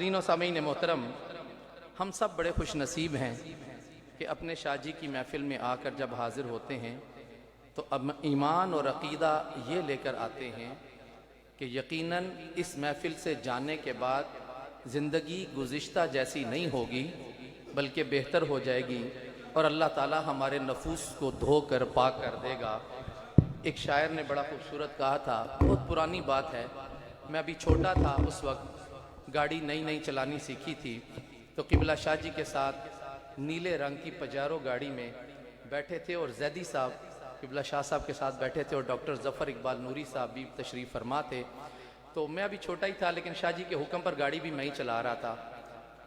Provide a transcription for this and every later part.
नाज़रीन व सामीन मोहतरम, हम सब बड़े खुश नसीब हैं कि अपने शाजी की महफ़िल में आकर जब हाज़िर होते हैं तो अब ईमान और अक़ीदा ये लेकर आते हैं कि यकीनन इस महफ़िल से जाने के बाद ज़िंदगी गुज़िश्ता जैसी नहीं होगी बल्कि बेहतर हो जाएगी और अल्लाह ताला हमारे नफूस को धो कर पाक कर देगा। एक शायर ने बड़ा खूबसूरत कहा था, बहुत पुरानी बात है, मैं अभी छोटा था, उस वक्त गाड़ी नई नई चलानी सीखी थी, तो किबला शाह जी के साथ नीले रंग की पजारो गाड़ी में बैठे थे और जैदी साहब किबला शाह साहब के साथ बैठे थे और डॉक्टर ज़फ़र इकबाल नूरी साहब भी तशरीफ़ फरमा थे। तो मैं अभी छोटा ही था लेकिन शाह जी के हुक्म पर गाड़ी भी मैं ही चला रहा था।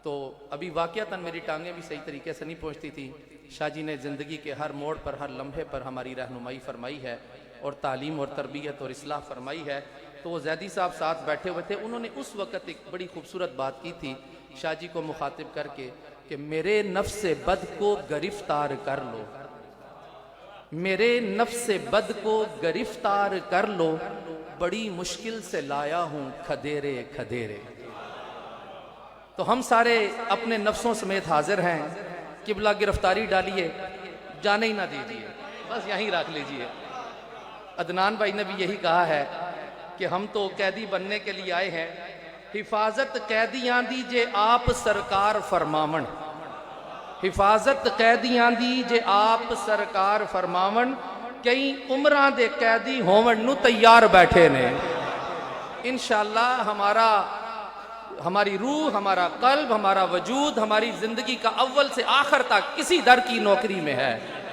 तो अभी वाक़यातन मेरी टांगें भी सही तरीके से नहीं पहुँचती थी। शाह जी ने ज़िंदगी के हर मोड़ पर, हर लम्हे पर हमारी रहनुमाई फरमाई है और तालीम और तरबियत और इस्लाह फरमाई है। तो वो जैदी साहब साथ बैठे हुए थे, उन्होंने उस वक़्त एक बड़ी खूबसूरत बात की थी शाह जी को मुखातिब करके कि मेरे नफ्स बद को गिरफ्तार कर लो, मेरे नफ्स बद को गिरफ्तार कर लो, बड़ी मुश्किल से लाया हूँ खदेरे खदेरे। तो हम सारे अपने नफ्सों समेत हाजिर हैं, किबला गिरफ्तारी डालिए, जाने ही ना दीजिए, बस यहीं रख लीजिए। अदनान भाई ने भी यही कहा है कि हम तो कैदी बनने के लिए आए हैं, हिफाजत कैदियां दीजे आप सरकार फरमावन, हिफाजत कैदियां दीजे आप सरकार फरमावन, कई उम्रां दे कैदी होवन नू तैयार बैठे ने। इंशाअल्लाह हमारी रूह, हमारा कल्ब, हमारा वजूद, हमारी जिंदगी का अव्वल से आखिर तक इसी दर की नौकरी में है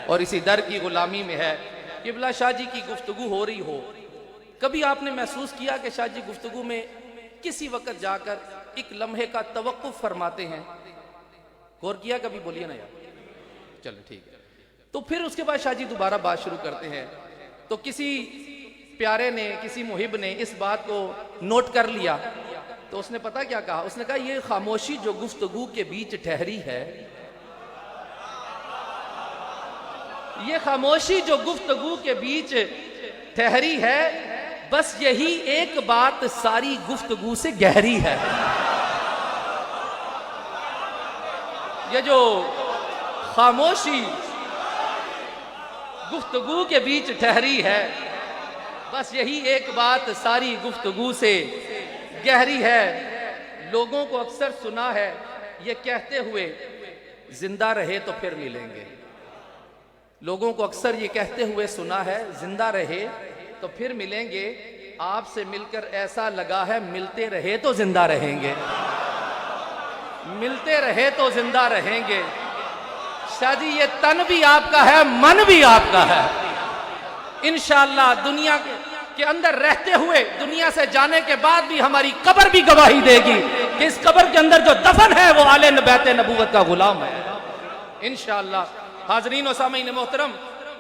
और इसी दर की गुलामी में है। किबला शाह जी की गुफ्तगू हो रही हो, कभी आपने महसूस किया कि शाह जी गुफ्तगू में किसी वक्त जाकर एक लम्हे का तवक्कुफ फरमाते हैं? गौर किया कभी? बोलिए ना यार, चलो ठीक है। तो फिर उसके बाद शाह जी दोबारा बात शुरू करते हैं। तो किसी प्यारे ने, किसी मुहिब ने इस बात को नोट कर लिया, तो उसने पता क्या कहा? उसने कहा ये खामोशी जो गुफ्तगू के बीच ठहरी है, ये खामोशी जो गुफ्तगू के बीच ठहरी है, बस यही एक बात सारी गुफ्तगू से गहरी है। ये जो खामोशी गुफ्तगू के बीच ठहरी है, बस यही एक बात सारी गुफ्तगू से गहरी है। लोगों को अक्सर सुना है ये कहते हुए, जिंदा रहे तो फिर मिलेंगे। लोगों को अक्सर ये कहते हुए सुना है, जिंदा रहे तो फिर मिलेंगे। आपसे मिलकर ऐसा लगा है मिलते रहे तो जिंदा रहेंगे, मिलते रहे तो जिंदा रहेंगे। शाह जी ये तन भी आपका है, मन भी आपका है। इंशाअल्लाह दुनिया के अंदर रहते हुए, दुनिया से जाने के बाद भी हमारी कब्र भी गवाही देगी कि इस कब्र के अंदर जो दफन है वो आले बैते नबूवत का गुलाम है इंशाअल्लाह। हाज़रीन व सामीन मोहतरम,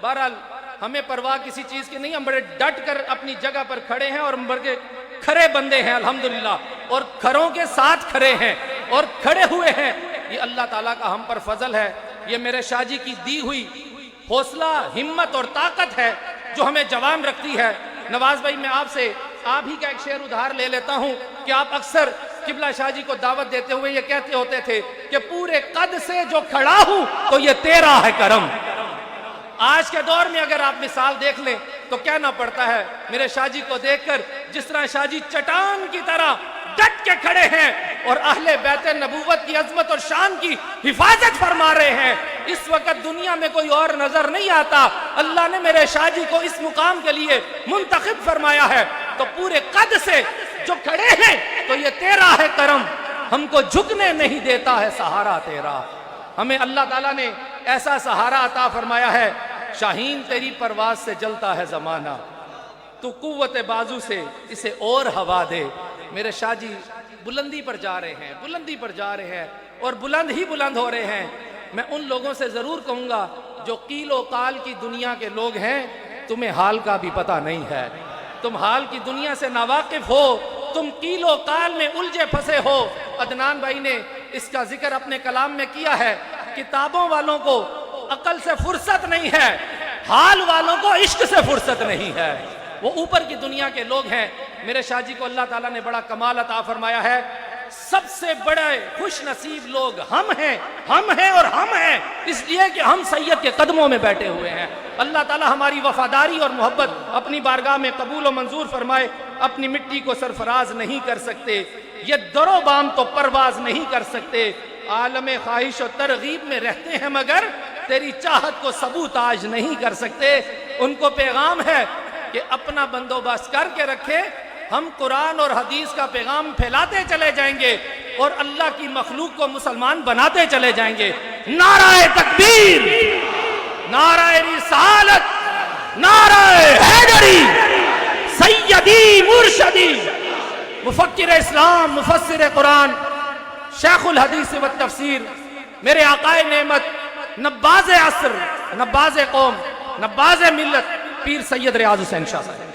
बहरहाल हमें परवाह किसी चीज की नहीं, हम बड़े डट कर अपनी जगह पर खड़े हैं और बड़े खरे बंदे हैं अल्हम्दुलिल्लाह, और खरों के साथ खड़े हैं और खड़े हुए हैं। ये अल्लाह ताला का हम पर फजल है, ये मेरे शाह जी की दी हुई हौसला, हिम्मत और ताकत है जो हमें जवान रखती है। नवाज भाई, मैं आपसे आप ही का एक शेर उधार ले लेता हूं कि आप अक्सर किबला शाह जी को दावत देते हुए ये कहते होते थे कि पूरे कद से जो खड़ा हूं तो ये तेरा है करम। आज के दौर में अगर आप मिसाल देख लें तो कहना पड़ता है मेरे शाह जी को देखकर, जिस तरह शाह जी चट्टान की तरह डट के खड़े हैं और अहले बैते नबूवत की अजमत और शान की हिफाजत फरमा रहे हैं। इस वक्त दुनिया में कोई और नजर नहीं आता। अल्लाह ने मेरे शाह जी को इस मुकाम के लिए मुंतखब फरमाया है। तो पूरे कद से जो खड़े हैं तो ये तेरा है करम, हमको झुकने नहीं देता है सहारा तेरा। हमें अल्लाह ताला ने ऐसा सहारा अता फरमाया है। शाहीन तेरी परवाज से जलता है जमाना, तू कुव्वत बाजू से इसे और हवा दे। मेरे शाह जी बुलंदी पर जा रहे हैं, बुलंदी पर जा रहे हैं और बुलंद ही बुलंद हो रहे हैं। मैं उन लोगों से जरूर कहूंगा जो कीलो काल की दुनिया के लोग हैं, तुम्हें हाल का भी पता नहीं है, तुम हाल की दुनिया से नावाकिफ हो, तुम कीलो काल में उलझे फंसे हो। अदनान भाई ने इसका जिक्र अपने कलाम में किया है। किताबों वालों को अकल से फुर्सत नहीं है, हाल वालों को इश्क से फुर्सत नहीं है। वो ऊपर की दुनिया के लोग हैं। मेरे शाह जी को अल्लाह ताला ने बड़ा कमाल अता फरमाया है। سب سے بڑے خوش نصیب لوگ ہم ہیں اور ہم ہیں، اس لیے کہ ہم سید کے قدموں میں بیٹھے ہوئے ہیں۔ اللہ تعالی ہماری وفاداری اور محبت اپنی بارگاہ میں قبول و منظور فرمائے۔ اپنی مٹی کو سرفراز نہیں کر سکتے، یہ در و بام تو پرواز نہیں کر سکتے، عالم خواہش و ترغیب میں رہتے ہیں مگر تیری چاہت کو سبوتاج نہیں کر سکتے۔ ان کو پیغام ہے کہ اپنا بندوبست کر کے رکھے، ہم قرآن اور حدیث کا پیغام پھیلاتے چلے جائیں گے اور اللہ کی مخلوق کو مسلمان بناتے چلے جائیں گے۔ نعرہ تکبیر، نعرہ رسالت، نعرہ حیدری، سیدی مرشدی، مفکر اسلام، مفسر قرآن، شیخ الحدیث والتفسیر، میرے آقا نعمت، نباز عصر، نباز قوم، نباز ملت، پیر سید ریاض حسین شاہ صاحب۔